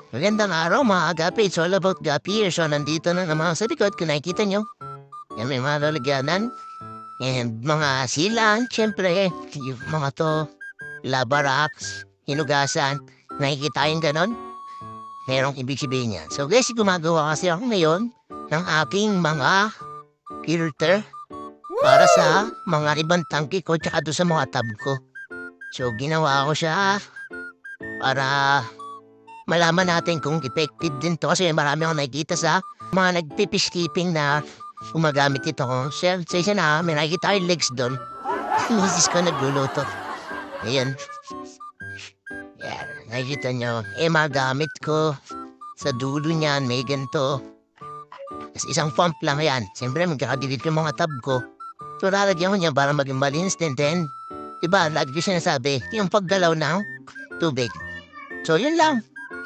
Magandang araw mga agapi. It's all about gapi. So nandito na naman sa likod kung nakikita nyo. Yan may mga lalagyanan. And mga silan, syempre. Yung mga to, labaraks, hinugasan. Nakikita yung ganon. Merong ibig sabihin yan. So guys, gumagawa kasi ako ngayon ng aking mga filter para sa mga ibang tangki ko tsaka doon sa mga tab ko. So ginawa ko siya para malaman natin kung effective din to kasi marami akong nakikita sa mga nagpipiskiping na gumagamit ito ko. Sa isa na, may nakikita yung legs doon. Misis ko nagluluto. Ayan. Yan, nakikita nyo. Magamit ko sa dulo niyan, may ganito. Tapos isang pump lang yan. Siyempre, magkakadelete yung mga tab ko. So, lalagyan ko niya para maging malinis din. Then, diba, lagi ko sinasabi, yung paggalaw ng tubig. So, yun lang.